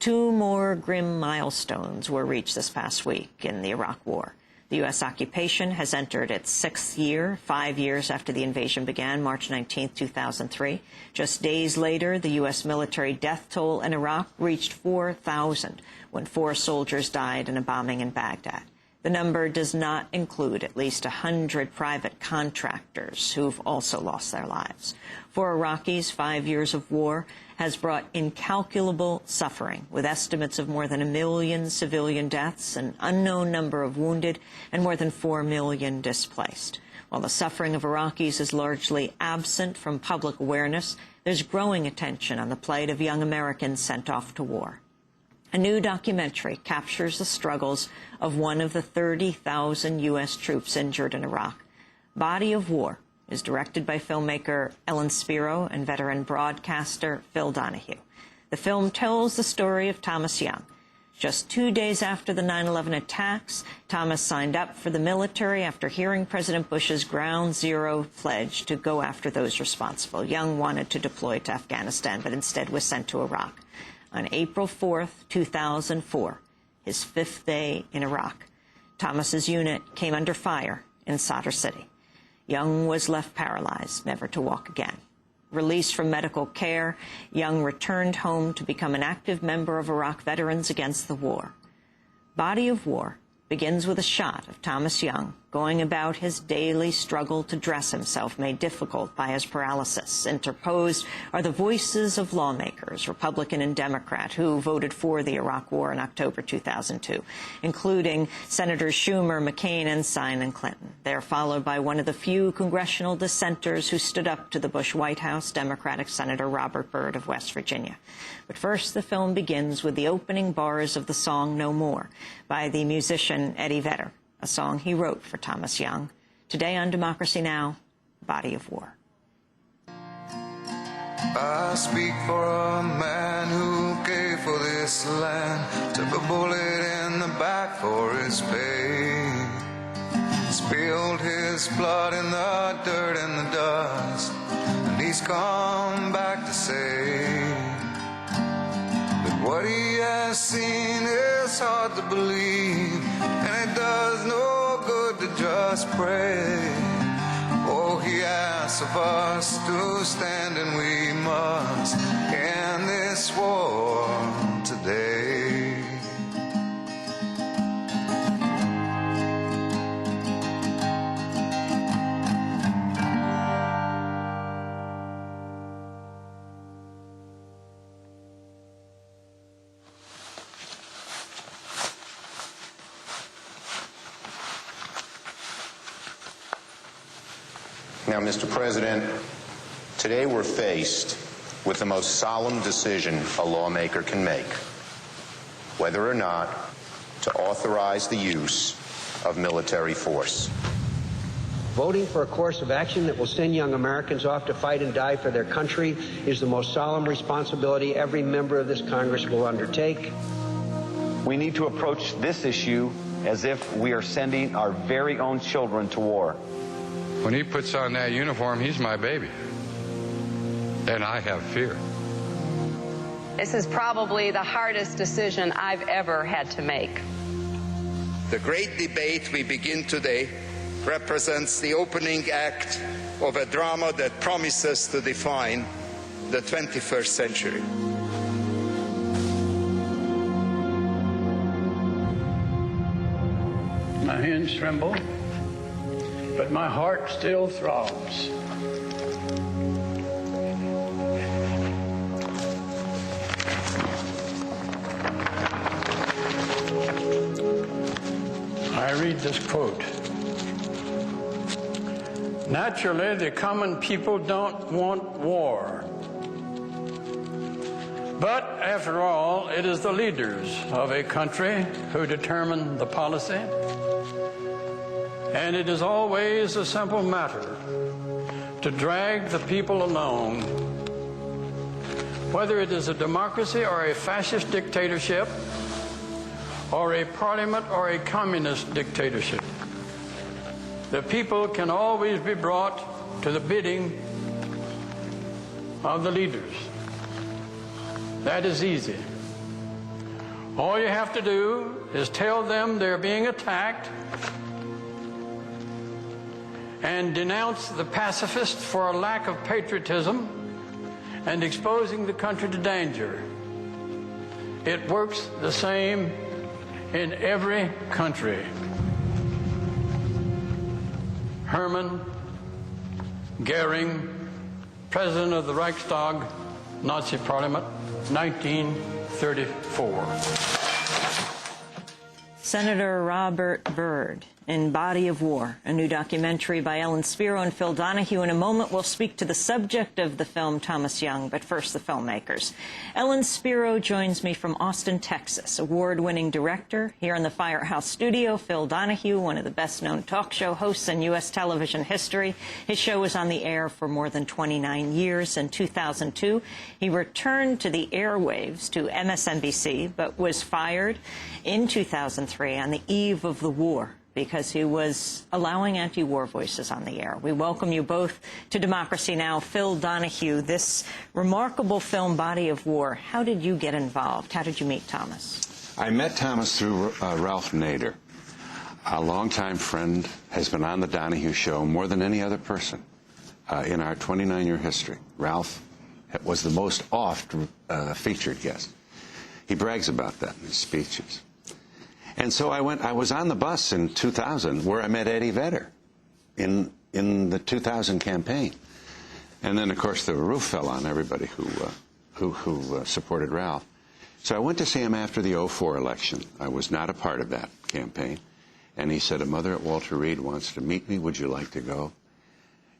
Two more grim milestones were reached this past week in the Iraq War. The U.S. occupation has entered its 6th year, 5 years after the invasion began, March 19, 2003. Just days later, the U.S. military death toll in Iraq reached 4,000 when 4 soldiers died in a bombing in Baghdad. The number does not include at least 100 private contractors who've also lost their lives. For Iraqis, 5 years of war has brought incalculable suffering, with estimates of more than 1 million civilian deaths, an unknown number of wounded, and more than 4 million displaced. While the suffering of Iraqis is largely absent from public awareness, there's growing attention on the plight of young Americans sent off to war. A new documentary captures the struggles of one of the 30,000 U.S. troops injured in Iraq. Body of War is directed by filmmaker Ellen Spiro and veteran broadcaster Phil Donahue. The film tells the story of Tomas Young. Just 2 days after the 9/11 attacks, Tomas signed up for the military after hearing President Bush's Ground Zero pledge to go after those responsible. Young wanted to deploy to Afghanistan, but instead was sent to Iraq. On April 4, 2004, his 5th day in Iraq, Tomas's unit came under fire in Sadr City. Young was left paralyzed, never to walk again. Released from medical care, Young returned home to become an active member of Iraq Veterans Against the War. Body of War begins with a shot of Tomas Young going about his daily struggle to dress himself, made difficult by his paralysis. Interposed are the voices of lawmakers, Republican and Democrat, who voted for the Iraq War in October 2002, including Senators Schumer, McCain, Ensign, and Clinton. They're followed by one of the few congressional dissenters who stood up to the Bush White House, Democratic Senator Robert Byrd of West Virginia. But first, the film begins with the opening bars of the song No More by the musician Eddie Vedder, a song he wrote for Tomas Young. Today on Democracy Now!, Body of War. I speak for a man who gave for this land, took a bullet in the back for his pain, spilled his blood in the dirt and the dust, and he's come back to say that what he has seen is hard to believe, and it does no good to just pray. Oh, he asks of us to stand, and we must end this war today. Now, Mr. President, today we're faced with the most solemn decision a lawmaker can make, whether or not to authorize the use of military force. Voting for a course of action that will send young Americans off to fight and die for their country is the most solemn responsibility every member of this Congress will undertake. We need to approach this issue as if we are sending our very own children to war. When he puts on that uniform, he's my baby. And I have fear. This is probably the hardest decision I've ever had to make. The great debate we begin today represents the opening act of a drama that promises to define the 21st century. My hands tremble, but my heart still throbs. I read this quote. Naturally, the common people don't want war. But after all, it is the leaders of a country who determine the policy. And it is always a simple matter to drag the people along, whether it is a democracy or a fascist dictatorship, or a parliament or a communist dictatorship. The people can always be brought to the bidding of the leaders. That is easy. All you have to do is tell them they're being attacked and denounce the pacifists for a lack of patriotism and exposing the country to danger. It works the same in every country. Hermann Goering, President of the Reichstag, Nazi Parliament, 1934. Senator Robert Byrd in Body of War, a new documentary by Ellen Spiro and Phil Donahue. In a moment, we'll speak to the subject of the film, Tomas Young, but first, the filmmakers. Ellen Spiro joins me from Austin, Texas, award-winning director. Here in the Firehouse studio, Phil Donahue, one of the best-known talk show hosts in U.S. television history. His show was on the air for more than 29 years. In 2002, he returned to the airwaves to MSNBC, but was fired in 2003 on the eve of the war, because he was allowing anti-war voices on the air. We welcome you both to Democracy Now! Phil Donahue, this remarkable film, Body of War. How did you get involved? How did you meet Tomas? I met Tomas through Ralph Nader, a longtime friend, has been on the Donahue Show more than any other person in our 29-year history. Ralph was the most oft featured guest. He brags about that in his speeches. And so I was on the bus in 2000 where I met Eddie Vedder in the 2000 campaign. And then, of course, the roof fell on everybody who supported Ralph. So I went to see him after the 2004 election. I was not a part of that campaign. And he said, a mother at Walter Reed wants to meet me. Would you like to go?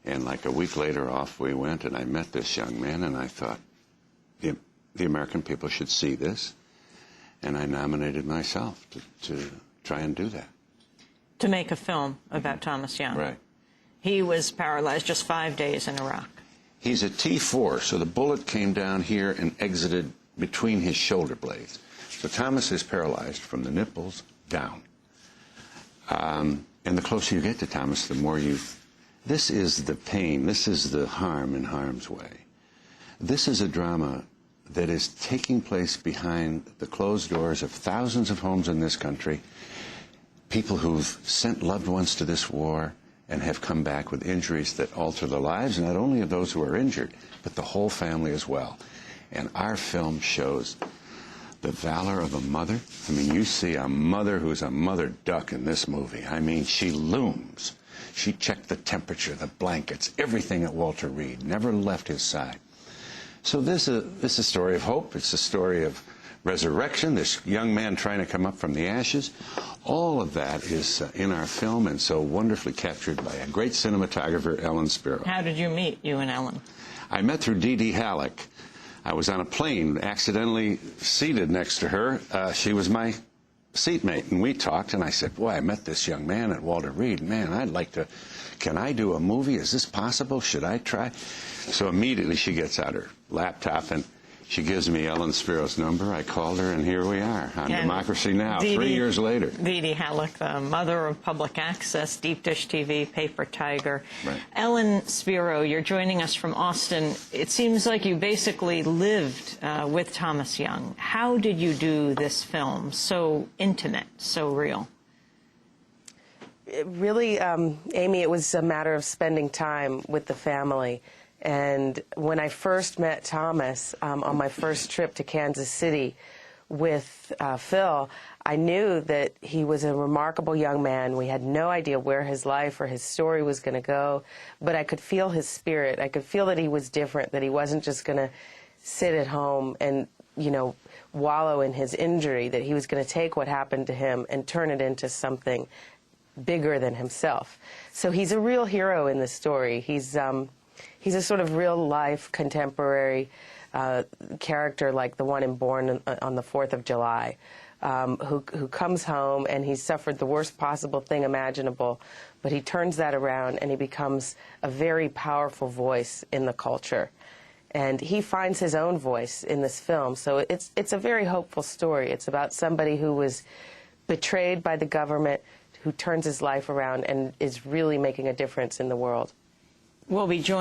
And like a week later, off we went, and I met this young man, and I thought, the American people should see this. And I nominated myself to try and do that. To make a film about Tomas Young. Right. He was paralyzed just 5 days in Iraq. He's a T4, so the bullet came down here and exited between his shoulder blades. So Tomas is paralyzed from the nipples down. And the closer you get to Tomas, the more this is the pain, this is the harm in harm's way. This is a drama that is taking place behind the closed doors of thousands of homes in this country, people who've sent loved ones to this war and have come back with injuries that alter the lives, not only of those who are injured, but the whole family as well. And our film shows the valor of a mother. I mean, you see a mother who's a mother duck in this movie. I mean, she looms. She checked the temperature, the blankets, everything at Walter Reed, never left his side. So this is a story of hope. It's a story of resurrection, this young man trying to come up from the ashes. All of that is in our film and so wonderfully captured by a great cinematographer, Ellen Spiro. How did you meet, you and Ellen? I met through Dee Dee Halleck. I was on a plane, accidentally seated next to her. She was my seatmate, and we talked, and I said, boy, I met this young man at Walter Reed. Man, I'd like to, can I do a movie? Is this possible? Should I try? So immediately she gets out her laptop, and she gives me Ellen Spiro's number. I called her, and here we are on Democracy Now! 3 years later. Dee Dee Halleck, the mother of public access, Deep Dish TV, Paper Tiger. Right. Ellen Spiro, you're joining us from Austin. It seems like you basically lived with Tomas Young. How did you do this film so intimate, so real? Really, Amy, it was a matter of spending time with the family. And when I first met Tomas on my first trip to Kansas City with Phil, I knew that he was a remarkable young man. We had no idea where his life or his story was going to go, but I could feel his spirit. I could feel that he was different, that he wasn't just going to sit at home and, you know, wallow in his injury, that he was going to take what happened to him and turn it into something bigger than himself. So he's a real hero in this story. He's a sort of real-life, contemporary character like the one in Born on the 4th of July, who comes home and he's suffered the worst possible thing imaginable, but he turns that around and he becomes a very powerful voice in the culture. And he finds his own voice in this film, so it's a very hopeful story. It's about somebody who was betrayed by the government, who turns his life around and is really making a difference in the world. We'll be joined